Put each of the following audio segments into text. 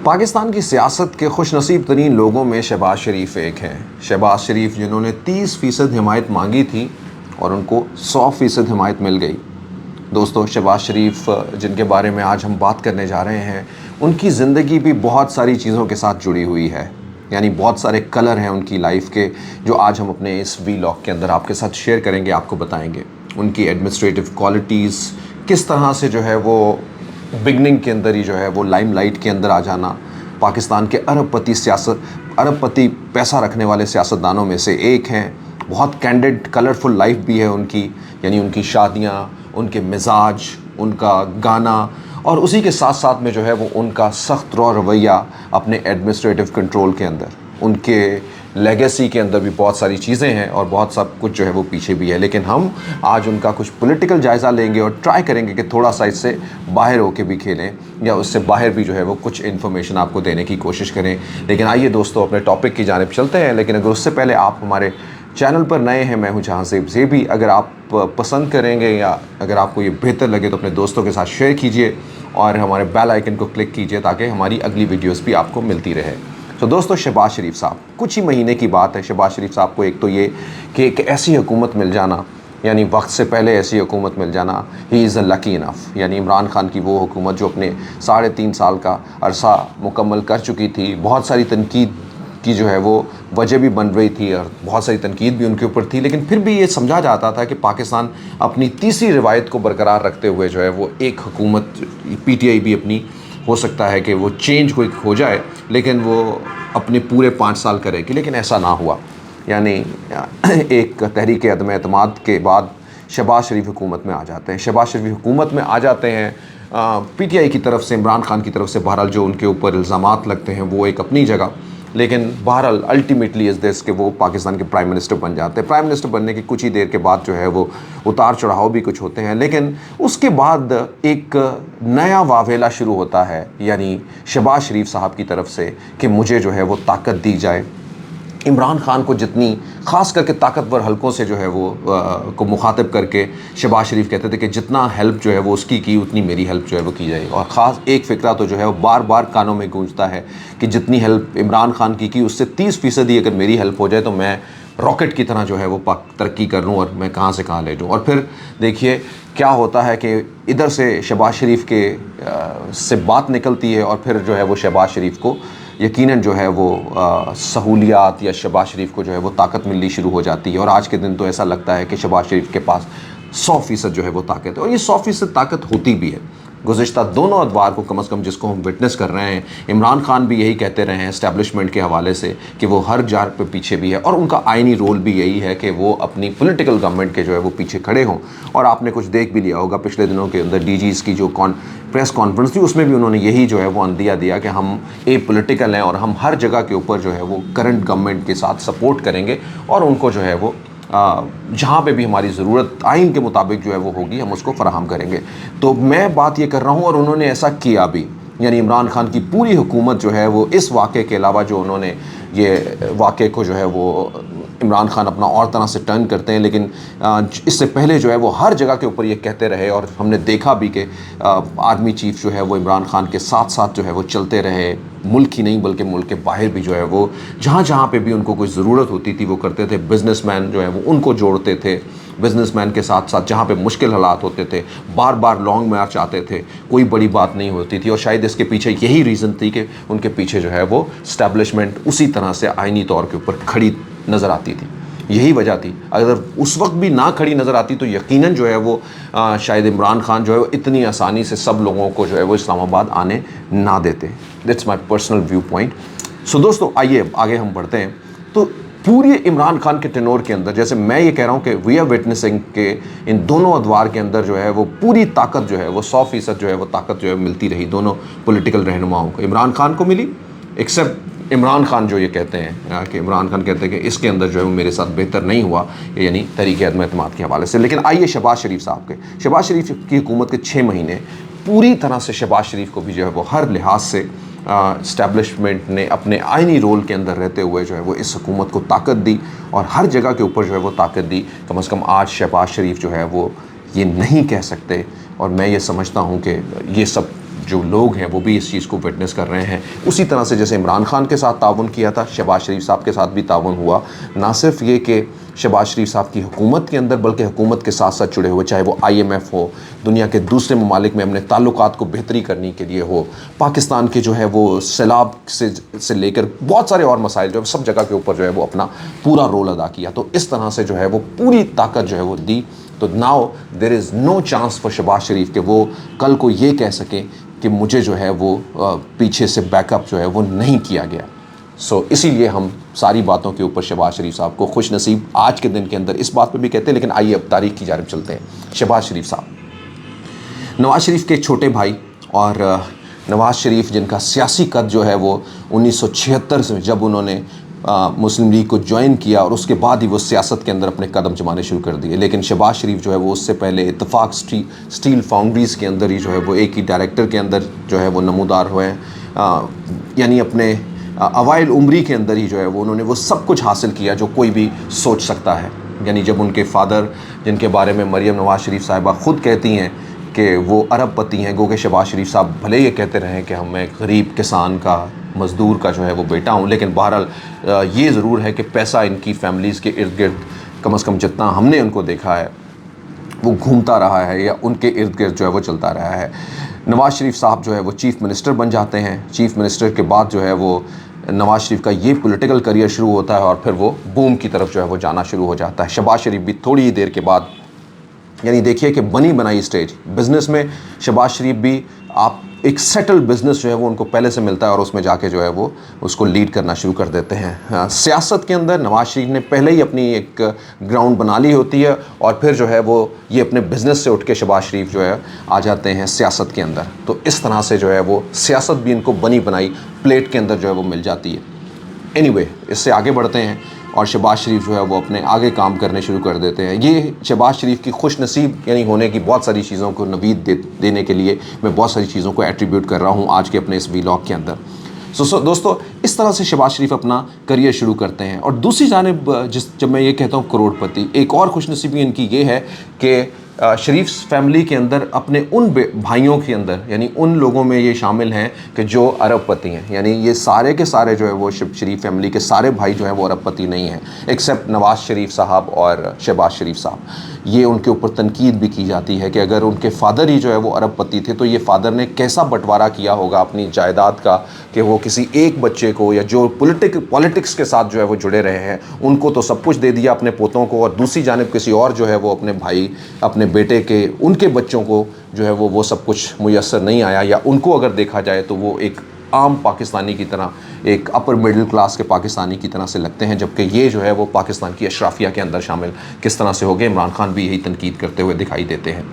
पाकिस्तान की सियासत के खुशनसीब तरीन लोगों में शहबाज शरीफ एक हैं। शहबाज शरीफ जिन्होंने 30% हिमायत मांगी थी और उनको 100% हिमायत मिल गई। दोस्तों, शहबाज शरीफ जिनके बारे में आज हम बात करने जा रहे हैं, उनकी ज़िंदगी भी बहुत सारी चीज़ों के साथ जुड़ी हुई है। यानी बहुत सारे कलर हैं उनकी लाइफ के, जो आज हम अपने इस वीलॉग के अंदर आपके साथ शेयर करेंगे, आपको बताएंगे। उनकी एडमिनिस्ट्रेटिव क्वालिटीज़, किस तरह से जो है वो बिगनिंग के अंदर ही जो है वो लाइमलाइट के अंदर आ जाना, पाकिस्तान के अरबपति पैसा रखने वाले सियासतदानों में से एक हैं। बहुत कैंडिड कलरफुल लाइफ भी है उनकी, यानी उनकी शादियाँ, उनके मिजाज, उनका गाना, और उसी के साथ साथ में जो है वो उनका सख्त रवैया अपने एडमिनिस्ट्रेटिव कंट्रोल के अंदर, उनके लेगेसी के अंदर भी बहुत सारी चीज़ें हैं और बहुत सब कुछ जो है वो पीछे भी है। लेकिन हम आज उनका कुछ पॉलिटिकल जायज़ा लेंगे और ट्राई करेंगे कि थोड़ा सा इससे बाहर होके भी खेलें या उससे बाहर भी जो है वो कुछ इन्फॉर्मेशन आपको देने की कोशिश करें। लेकिन आइए दोस्तों, अपने टॉपिक की जानिब चलते हैं। लेकिन अगर उससे पहले आप हमारे चैनल पर नए हैं, मैं हूं जहांज़ेब ज़ेबी। अगर आप पसंद करेंगे या अगर आपको ये बेहतर लगे तो अपने दोस्तों के साथ शेयर कीजिए और हमारे बेल आइकन को क्लिक कीजिए ताकि हमारी अगली वीडियोस भी आपको मिलती रहे। तो दोस्तों, शहबाज शरीफ साहब, कुछ ही महीने की बात है। शहबाज शरीफ साहब को एक तो ये कि एक ऐसी हुकूमत मिल जाना, यानी वक्त से पहले ऐसी हुकूमत मिल जाना, he is a lucky enough. यानी इमरान खान की वो हुकूमत जो अपने 3.5 साल का अरसा मुकम्मल कर चुकी थी, बहुत सारी तनकीद की जो है वो वजह भी बन रही थी और बहुत सारी तनकीद भी उनके ऊपर थी, लेकिन फिर भी ये समझा जाता था कि पाकिस्तान अपनी तीसरी रिवायत को बरकरार रखते हुए जो है वो एक हुकूमत, पीटीआई भी अपनी, हो सकता है कि वो चेंज कोई हो जाए लेकिन वो अपने पूरे 5 साल करेगी। लेकिन ऐसा ना हुआ। यानी एक तहरीक अदम एतमाद के बाद शहबाज शरीफ हुकूमत में आ जाते हैं। शहबाज शरीफ हुकूमत में आ जाते हैं पीटीआई की तरफ से, इमरान खान की तरफ से। बहरहाल जो उनके ऊपर इल्ज़ामात लगते हैं वो एक अपनी जगह, लेकिन बहरहाल अल्टीमेटली इस देश के वो पाकिस्तान के प्राइम मिनिस्टर बन जाते हैं। प्राइम मिनिस्टर बनने की कुछ ही देर के बाद जो है वो उतार चढ़ाव भी कुछ होते हैं, लेकिन उसके बाद एक नया वावेला शुरू होता है, यानी शहबाज शरीफ साहब की तरफ से, कि मुझे जो है वो ताकत दी जाए। इमरान खान को जितनी, ख़ास करके ताकतवर हलकों से जो है वो को मुखातिब करके शहबाज शरीफ कहते थे कि जितना हेल्प जो है वो उसकी की, उतनी मेरी हेल्प जो है वो की जाए। और ख़ास एक फ़िक्रा तो जो है वो बार बार कानों में गूंजता है कि जितनी हेल्प इमरान खान की उससे 30% ही अगर मेरी हेल्प हो जाए तो मैं रॉकेट की तरह जो है वो तरक्की कर लूँ और मैं कहाँ से कहाँ ले जाऊँ। और फिर देखिए क्या होता है कि इधर से शहबाज शरीफ के से बात निकलती है और फिर जो है वो शहबाज शरीफ को यकीनन जो है वो सहूलियात या शहबाज शरीफ को जो है वो ताकत मिलनी शुरू हो जाती है। और आज के दिन तो ऐसा लगता है कि शहबाज शरीफ के पास 100% जो है वो ताकत है, और ये 100% ताकत होती भी है। गुज़िश्ता दोनों अदवार को कम से कम जिसको हम विटनेस कर रहे हैं, इमरान खान भी यही कहते रहे हैं इस्टेब्लिशमेंट के हवाले से कि वो हर जार पे पीछे भी है, और उनका आइनी रोल भी यही है कि वो अपनी पॉलिटिकल गवर्नमेंट के जो है वो पीछे खड़े हों। और आपने कुछ देख भी लिया होगा पिछले दिनों के अंदर डीजीज़ की जो प्रेस कॉन्फ्रेंस थी, उसमें भी उन्होंने यही जो है वो अंदिया दिया कि हम पॉलिटिकल हैं और हम हर जगह के ऊपर जो है वो करंट गवर्नमेंट के साथ सपोर्ट करेंगे और उनको जो है वो जहाँ पे भी हमारी ज़रूरत आइन के मुताबिक जो है वो होगी, हम उसको फराहम करेंगे। तो मैं बात ये कर रहा हूँ और उन्होंने ऐसा किया भी। यानी इमरान खान की पूरी हुकूमत जो है वो इस वाक़े के अलावा, जो उन्होंने ये वाक़े को जो है वो, इमरान खान अपना और तरह से टर्न करते हैं, लेकिन इससे पहले जो है वो हर जगह के ऊपर ये कहते रहे, और हमने देखा भी कि आर्मी चीफ जो है वो इमरान खान के साथ साथ जो है वो चलते रहे। मुल्क ही नहीं बल्कि मुल्क के बाहर भी जो है वो जहाँ जहाँ पे भी उनको कोई ज़रूरत होती थी वो करते थे। बिजनेसमैन जो है वो उनको जोड़ते थे, बिजनेसमैन के साथ साथ जहाँ पे मुश्किल हालात होते थे बार बार लॉन्ग मार्च आते थे, कोई बड़ी बात नहीं होती थी। और शायद इसके पीछे यही रीज़न थी कि उनके पीछे जो है वो इस्टेब्लिशमेंट उसी तरह से आइनी तौर के ऊपर खड़ी नज़र आती थी। यही वजह थी। अगर उस वक्त भी ना खड़ी नज़र आती तो यकीनन जो है वो शायद इमरान खान जो है वो इतनी आसानी से सब लोगों को जो है वो इस्लामाबाद आने ना देते। That's my personal view point. So दोस्तों, आइए आगे हम बढ़ते हैं। तो पूरे इमरान खान के टेनोर के अंदर, जैसे मैं ये कह रहा हूँ कि वी आर विटनेसिंग के इन दोनों अदवार के अंदर जो है वो पूरी ताकत जो है वो 100% जो है वो ताकत जो है मिलती रही दोनों पॉलिटिकल रहनुमाओं को। इमरान खान को मिली, एक्सेप्ट इमरान खान जो ये कहते हैं कि इमरान खान कहते हैं कि इसके अंदर जो है वो मेरे साथ बेहतर नहीं हुआ, यानी तहरीक अदम एतमाद के हवाले से। लेकिन आइए शहबाज शरीफ साहब के, शहबाज शरीफ की हुकूमत के 6 महीने पूरी तरह से शहबाज शरीफ को भी जो है वो हर लिहाज से इस्टेब्लिशमेंट ने अपने आइनी रोल के अंदर रहते हुए जो है वो इस हुकूमत को ताकत दी और हर जगह के ऊपर जो है वो ताकत दी। कम से कम आज शहबाज शरीफ जो है वो ये नहीं कह सकते, और मैं ये समझता हूँ कि ये सब जो लोग हैं वो भी इस चीज़ को विटनेस कर रहे हैं। उसी तरह से जैसे इमरान खान के साथ ताउन किया था, शहबाज शरीफ साहब के साथ भी ताउन हुआ। ना सिर्फ ये कि शहबाज शरीफ साहब की हुकूमत के अंदर, बल्कि हुकूमत के साथ साथ जुड़े हुए, चाहे वो IMF हो, दुनिया के दूसरे ममालिक में अपने ताल्लुकात को बेहतरी करने के लिए हो, पाकिस्तान के जो है वो सैलाब से लेकर बहुत सारे और मसाइल जो है सब जगह के ऊपर जो है वो अपना पूरा रोल अदा किया। तो इस तरह से जो है वो पूरी ताकत जो है वो दी। तो now there is no chance for Shahbaz Sharif कि वो कल को ये कह सकें कि मुझे जो है वो पीछे से बैकअप जो है वो नहीं किया गया। सो इसीलिए हम सारी बातों के ऊपर शहबाज शरीफ साहब को खुश नसीब आज के दिन के अंदर इस बात पे भी कहते हैं। लेकिन आइए अब तारीख की जानिब चलते हैं। शहबाज शरीफ साहब, नवाज़ शरीफ के छोटे भाई, और नवाज़ शरीफ जिनका सियासी कद जो है वो 1976 से जब उन्होंने मुस्लिम लीग को ज्वाइन किया और उसके बाद ही वो सियासत के अंदर अपने कदम जमाने शुरू कर दिए। लेकिन शहबाज शरीफ जो है वो उससे पहले इत्तेफाक स्टील फाउंड्रीज़ के अंदर ही जो है वो एक ही डायरेक्टर के अंदर जो है वो नमूदार हुए हैं। यानी अपने अवाइल उम्री के अंदर ही जो है वो उन्होंने वो सब कुछ हासिल किया जो कोई भी सोच सकता है। यानी जब उनके फादर, जिनके बारे में मरियम नवाज़ शरीफ साहिबा ख़ुद कहती हैं कि वो अरबपति हैं, गो के शहबाज शरीफ साहब भले ये कहते रहे कि हम एक गरीब किसान का, मज़दूर का जो है वो बेटा हूँ, लेकिन बहरहाल ये ज़रूर है कि पैसा इनकी फैमिलीज़ के इर्द गिर्द कम से कम जितना हमने उनको देखा है वो घूमता रहा है या उनके इर्द गिर्द जो है वो चलता रहा है। नवाज़ शरीफ साहब जो है वो चीफ़ मिनिस्टर बन जाते हैं। चीफ़ मिनिस्टर के बाद जो है वो नवाज़ शरीफ का ये पॉलिटिकल करियर शुरू होता है और फिर वो बूम की तरफ जो है वो जाना शुरू हो जाता है। शहबाज शरीफ भी थोड़ी ही देर के बाद, यानी देखिए कि बनी बनाई स्टेज बिज़नेस में शहबाज शरीफ भी, आप एक सेटल बिज़नेस जो है वो उनको पहले से मिलता है और उसमें जाके जो है वो उसको लीड करना शुरू कर देते हैं। सियासत के अंदर नवाज़ शरीफ ने पहले ही अपनी एक ग्राउंड बना ली होती है और फिर जो है वो ये अपने बिज़नेस से उठ के शहबाज शरीफ जो है आ जाते हैं सियासत के अंदर। तो इस तरह से जो है वो सियासत भी इनको बनी बनाई प्लेट के अंदर जो है वो मिल जाती है। एनीवे, इससे आगे बढ़ते हैं और शहबाज शरीफ जो है वो अपने आगे काम करने शुरू कर देते हैं। ये शहबाज शरीफ की खुश नसीब यानी होने की बहुत सारी चीज़ों को नवीद देने के लिए मैं बहुत सारी चीज़ों को एट्रीब्यूट कर रहा हूँ आज के अपने इस व्लॉग के अंदर। दोस्तों, इस तरह से शहबाज शरीफ अपना करियर शुरू करते हैं। और दूसरी जानिब जब मैं ये कहता हूँ करोड़पति, एक और खुशनसीबी इनकी ये है कि शरीफ फैमिली के अंदर अपने उन भाइयों के अंदर, यानी उन लोगों में ये शामिल हैं कि जो अरबपति हैं। यानी ये सारे के सारे जो है वो शरीफ फैमिली के सारे भाई जो हैं वो अरबपति नहीं हैं, एक्सेप्ट नवाज़ शरीफ साहब और शहबाज शरीफ साहब। ये उनके ऊपर तनकीद भी की जाती है कि अगर उनके फ़ादर ही जो है वो अरबपति थे तो ये फ़ादर ने कैसा बंटवारा किया होगा अपनी जायदाद का कि वो किसी एक बच्चे को, या जो पॉलिटिक्स के साथ जो है वो जुड़े रहे हैं उनको तो सब कुछ दे दिया अपने पोतों को, और दूसरी जानिब किसी और जो है वो अपने भाई, अपने बेटे के, उनके बच्चों को जो है वो सब कुछ मुयस्सर नहीं आया, या उनको अगर देखा जाए तो वो एक आम पाकिस्तानी की तरह, एक अपर मिडिल क्लास के पाकिस्तानी की तरह से लगते हैं, जबकि ये जो है वो पाकिस्तान की अशराफिया के अंदर शामिल किस तरह से हो गए। इमरान खान भी यही तनकीद करते हुए दिखाई देते हैं।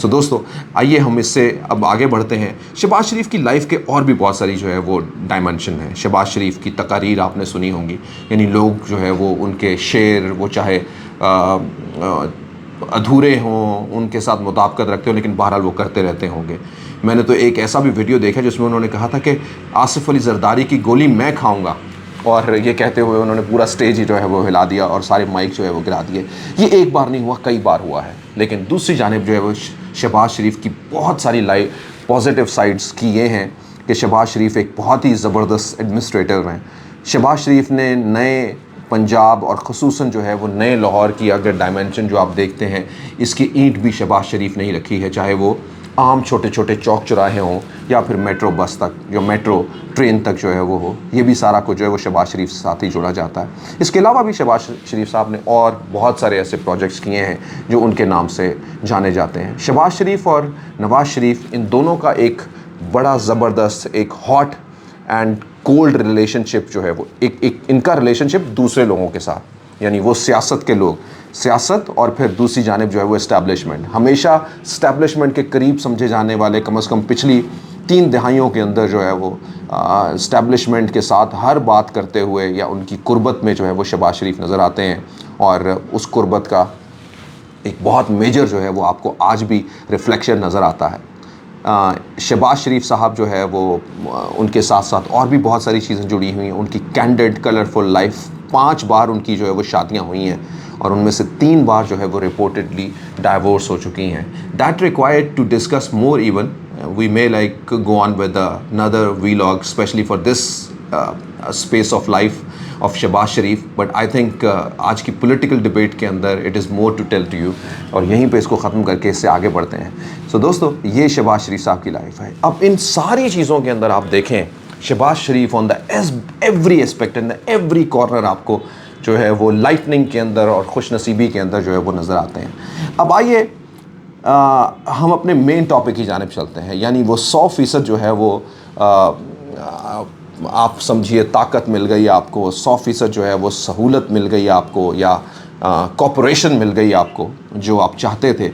दोस्तों, आइए हम इससे अब आगे बढ़ते हैं। शहबाज शरीफ की लाइफ के और भी बहुत सारी जो है वो डायमेंशन है। शहबाज शरीफ की तकारीर आपने सुनी होंगी, यानी लोग जो है वो उनके शेर, वो चाहे अधूरे हों, उनके साथ मुताबिकत रखते हो, लेकिन बहरहाल वो करते रहते होंगे। मैंने तो एक ऐसा भी वीडियो देखा जिसमें उन्होंने कहा था कि आसिफ अली जरदारी की गोली मैं खाऊंगा, और ये कहते हुए उन्होंने पूरा स्टेज ही जो है वो हिला दिया और सारे माइक जो है वो गिरा दिए। ये एक बार नहीं हुआ, कई बार हुआ है। लेकिन दूसरी जानिब जो है वो शहबाज शरीफ की बहुत सारी पॉजिटिव साइड्स की ये हैं कि शहबाज शरीफ एक बहुत ही ज़बरदस्त एडमिनिस्ट्रेटर हैं। शहबाज शरीफ ने नए पंजाब और ख़ुसूसन जो है वो नए लाहौर की अगर डायमेंशन जो आप देखते हैं, इसकी ईंट भी शहबाज शरीफ ने ही रखी है, चाहे वो आम छोटे छोटे चौक चौराहे हों या फिर मेट्रो बस तक, जो मेट्रो ट्रेन तक जो है वो हो, ये भी सारा कुछ जो है वो शहबाज शरीफ के साथ ही जुड़ा जाता है। इसके अलावा भी शहबाज शरीफ साहब ने और बहुत सारे ऐसे प्रोजेक्ट्स किए हैं जो उनके नाम से जाने जाते हैं। शहबाज शरीफ और नवाज़ शरीफ, इन दोनों का एक बड़ा ज़बरदस्त, एक हॉट एंड कोल्ड रिलेशनशिप जो है वो, एक इनका रिलेशनशिप दूसरे लोगों के साथ, यानी वो सियासत के लोग, सियासत और फिर दूसरी जानिब जो है वो इस्टेब्लिशमेंट। हमेशा इस्टेब्लिशमेंट के करीब समझे जाने वाले, कम से कम पिछली 3 दहाइयों के अंदर जो है वो इस्टेब्लिशमेंट के साथ हर बात करते हुए या उनकी कुर्बत में जो है वो शहबाज शरीफ नज़र आते हैं, और उस कुर्बत का एक बहुत मेजर जो है वो आपको आज भी रिफ्लेक्शन नज़र आता है। शहबाज शरीफ साहब जो है वो, उनके साथ साथ और भी बहुत सारी चीज़ें जुड़ी हुई हैं। उनकी कैंडिड कलरफुल लाइफ, 5 बार उनकी जो है वो शादियां हुई हैं और उनमें से 3 बार जो है वो रिपोर्टेडली डाइवोर्स हो चुकी हैं। That required to discuss more even we may like go on with another vlog, especially for this space of life of Shehbaz Sharif. But I think आज की पॉलिटिकल डिबेट के अंदर it is more to tell to you, और यहीं पे इसको ख़त्म करके इससे आगे बढ़ते हैं. सो दोस्तों, ये शहबाज शरीफ साहब की लाइफ है. अब इन सारी चीज़ों के अंदर आप देखें Shahbaz Sharif on the every aspect and every corner आपको जो है वो लाइटनिंग के अंदर और खुश नसीबी के अंदर जो है वो नज़र आते हैं. अब आइए हम अपने मेन टॉपिक की जानिब चलते हैं, यानी वो 100% जो है वो आप समझिए ताकत मिल गई आपको, 100% जो है वो सहूलत मिल गई आपको, या कॉपरेशन मिल गई आपको जो आप चाहते थे.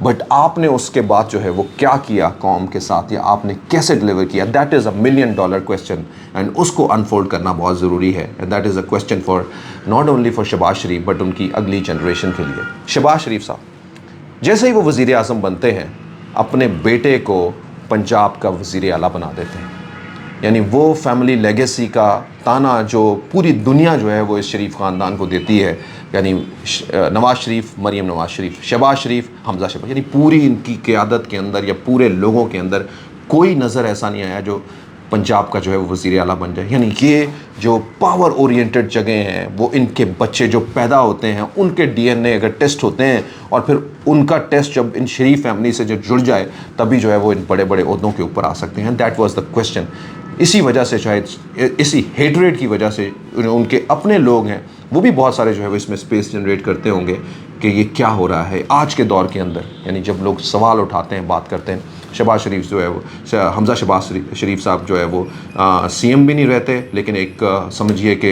बट आपने उसके बाद जो है वो क्या किया कौम के साथ, या आपने कैसे डिलीवर किया, that is $1 million question. And उसको अनफोल्ड करना बहुत ज़रूरी है. And that is a question for not only for Shahbaz Sharif but उनकी अगली जनरेशन के लिए. शहबाज शरीफ साहब जैसे ही वो वज़ीर आज़म बनते हैं, अपने बेटे को पंजाब का वज़ीर आला बना देते हैं. यानी वो फैमिली लेगेसी का ताना जो पूरी दुनिया जो है वो इस शरीफ ख़ानदान को देती है, यानी नवाज़ शरीफ, मरीम नवाज़ शरीफ, शहबाज शरीफ, हमज़ा शहबाज, यानी पूरी इनकी क़यादत के अंदर या पूरे लोगों के अंदर कोई नज़र ऐसा नहीं आया जो पंजाब का जो है वो वज़ीर आला बन जाए. यानी ये जो पावर ओरिएंटेड जगह हैं, वो इनके बच्चे जो पैदा होते हैं उनके DNA अगर टेस्ट होते हैं, और फिर उनका टेस्ट जब इन शरीफ फैमिली से जो जुड़ जाए तभी जो है वो इन बड़े बड़े ओहदों के ऊपर आ सकते हैं. That was the question. इसी वजह से शायद इसी हेटरेट की वजह से उनके अपने लोग हैं वो भी बहुत सारे जो है वो इसमें स्पेस जनरेट करते होंगे कि ये क्या हो रहा है आज के दौर के अंदर. यानी जब लोग सवाल उठाते हैं, बात करते हैं, शहबाज शरीफ जो है वो, हमज़ा शहबाज शरीफ साहब जो है वो CM भी नहीं रहते, लेकिन एक समझिए कि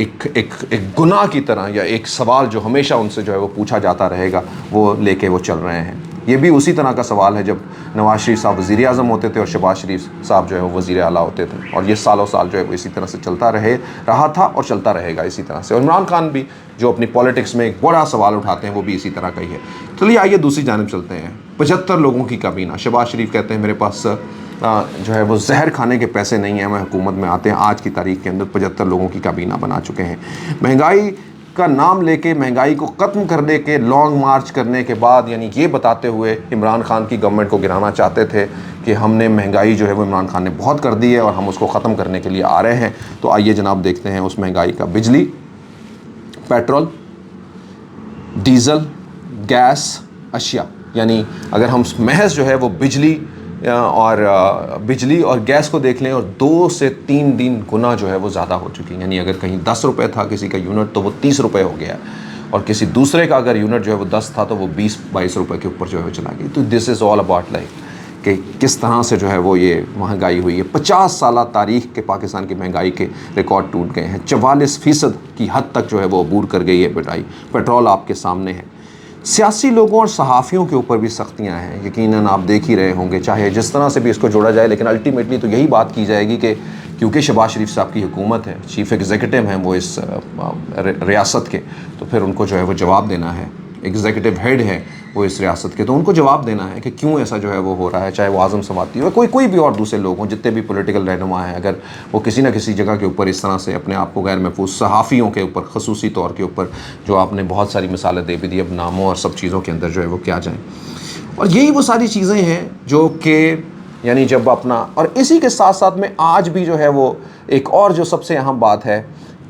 एक गुनाह की तरह या एक सवाल जो हमेशा उनसे जो है वो पूछा जाता रहेगा वो लेके वो चल रहे हैं. ये भी उसी तरह का सवाल है जब नवाज़ शरीफ साहब वज़ीर आज़म होते थे और शहबाज शरीफ साहब जो है वो वज़ीर आला होते थे, और ये सालों साल जो है वो इसी तरह से चलता रहा था और चलता रहेगा इसी तरह से. और इमरान खान भी जो अपनी पॉलिटिक्स में एक बड़ा सवाल उठाते हैं वो भी इसी तरह का ही है. चलिए आइए दूसरी जानिब चलते हैं. 75 लोगों की काबीना. शहबाज शरीफ कहते हैं मेरे पास जो है वो जहर खाने के पैसे नहीं हैं, मैं हुकूमत में आते हैं आज की तारीख के अंदर 75 लोगों की काबीना बना चुके हैं. महंगाई का नाम लेके महंगाई को ख़त्म करने के लॉन्ग मार्च करने के बाद, यानी ये बताते हुए इमरान खान की गवर्नमेंट को गिराना चाहते थे कि हमने महंगाई जो है वो इमरान खान ने बहुत कर दी है और हम उसको ख़त्म करने के लिए आ रहे हैं. तो आइए जनाब देखते हैं उस महंगाई का. बिजली, पेट्रोल, डीज़ल, गैस, अशिया, यानी अगर हम महज जो है वो बिजली और गैस को देख लें, और 2 से 3 दिन गुना जो है वो ज़्यादा हो चुकी है. यानी अगर कहीं 10 रुपये था किसी का यूनिट तो वो 30 रुपये हो गया, और किसी दूसरे का अगर यूनिट जो है वो 10 था तो वो 20-22 रुपये के ऊपर जो है वो चला गई. तो this is all about like कि किस तरह से जो है वो ये महंगाई हुई है. 50 साल तारीख़ के पाकिस्तान की महंगाई के रिकॉर्ड टूट गए हैं. 44% की हद तक जो है वो अबूर कर गई है महंगाई. पेट्रोल आपके सामने है. सियासी लोगों और सहाफ़ियों के ऊपर भी सख्तियाँ हैं, यकीनन आप देख ही रहे होंगे, चाहे जिस तरह से भी इसको जोड़ा जाए, लेकिन अल्टीमेटली तो यही बात की जाएगी कि क्योंकि शहबाज शरीफ साहब की हुकूमत है, चीफ़ एग्जीक्यूटिव हैं वो इस रियासत के, तो फिर उनको जो है वो जवाब देना है. एग्जीक्यूटिव हेड है वो इस रियासत के, तो उनको जवाब देना है कि क्यों ऐसा जो है वो हो रहा है. चाहे वो आज़म समाती हो, कोई भी और दूसरे लोग हों, जितने भी पॉलिटिकल रहनुमा हैं, अगर वो किसी न किसी जगह के ऊपर इस तरह से अपने आप को गैर महफूज, सहाफ़ियों के ऊपर ख़ुसूसी तौर के ऊपर, जो आपने बहुत सारी मिसालें दे भी दी, अब नामों और सब चीज़ों के अंदर जो है वो क्या जाएँ. और यही वो सारी चीज़ें हैं जो कि यानी जब अपना, और इसी के साथ साथ में आज भी जो है वो एक और जो सबसे अहम बात है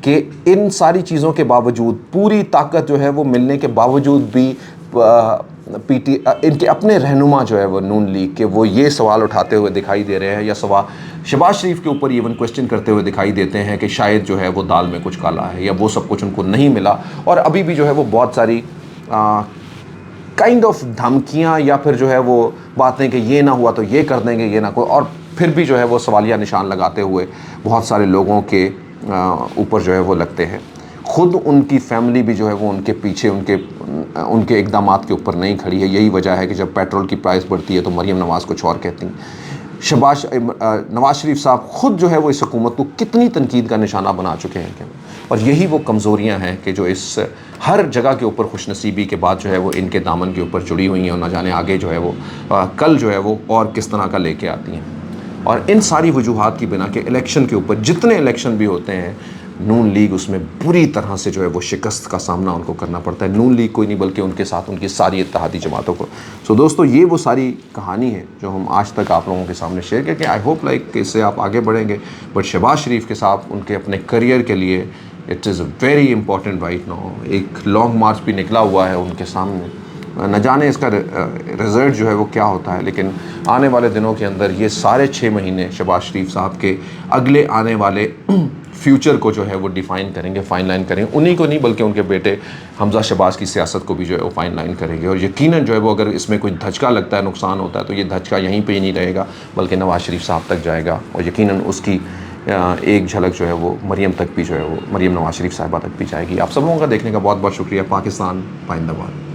कि इन सारी चीज़ों के बावजूद, पूरी ताकत जो है वो मिलने के बावजूद भी इनके अपने रहनुमा जो है वो नून लीग के, वो ये सवाल उठाते हुए दिखाई दे रहे हैं, या सवाल शहबाज शरीफ के ऊपर इवन क्वेश्चन करते हुए दिखाई देते हैं कि शायद जो है वो दाल में कुछ काला है, या वो सब कुछ उनको नहीं मिला. और अभी भी जो है वो बहुत सारी काइंड ऑफ धमकियाँ या फिर जो है वो बातें कि ये ना हुआ तो ये कर देंगे, ये ना कोई, और फिर भी जो है वो सवालिया निशान लगाते हुए बहुत सारे लोगों के ऊपर जो है वो लगते हैं. ख़ुद उनकी फैमिली भी जो है वो उनके पीछे उनके इक़दामात के ऊपर नहीं खड़ी है. यही वजह है कि जब पेट्रोल की प्राइस बढ़ती है तो मरीम नवाज़ कुछ और कहती हैं. नवाज़ शरीफ साहब ख़ुद जो है वो इस हुकूमत को कितनी तनकीद का निशाना बना चुके हैं. और यही वो कमज़ोरियाँ हैं कि जो इस हर जगह के ऊपर खुशनसीबी के बाद जो है वो इनके दामन के ऊपर जुड़ी हुई हैं, और ना जाने आगे जो है वो कल जो है वो और किस तरह का लेके आती हैं. और इन सारी वजूहात की बिना के इलेक्शन के ऊपर, जितने इलेक्शन भी होते हैं, नून लीग उसमें बुरी तरह से जो है वो शिकस्त का सामना उनको करना पड़ता है। नून लीग कोई नहीं बल्कि उनके साथ उनकी सारी इत्तेहादी जमातों को। सो दोस्तों, ये वो सारी कहानी है जो हम आज तक आप लोगों के सामने शेयर करके आई होप लाइक इससे आप आगे बढ़ेंगे। बट शहबाज शरीफ के साथ उनके अपने करियर के लिए it is very important right now. एक लॉन्ग मार्च भी निकला हुआ है उनके सामने, न जाने इसका रिज़ल्ट जो है वो क्या होता है, लेकिन आने वाले दिनों के अंदर ये सारे 6 महीने शहबाज शरीफ साहब के अगले आने वाले फ्यूचर को जो है वो डिफ़ाइन करेंगे, फाइन लाइन करेंगे। उन्हीं को नहीं बल्कि उनके बेटे हमज़ा शहबाज की सियासत को भी जो है वो फाइन लाइन करेंगे। और यकीनन जो है वो अगर इसमें कोई धचका लगता है, नुकसान होता है, तो ये धचका यहीं पे ही नहीं रहेगा बल्कि नवाज़ शरीफ साहब तक जाएगा। और यकीनन उसकी एक झलक जो है वो मरीम तक भी जो है वो मरीम नवाज़ शरीफ साहिबा तक भी जाएगी। आप सब लोगों का देखने का बहुत बहुत शुक्रिया। पाकिस्तान जिंदाबाद।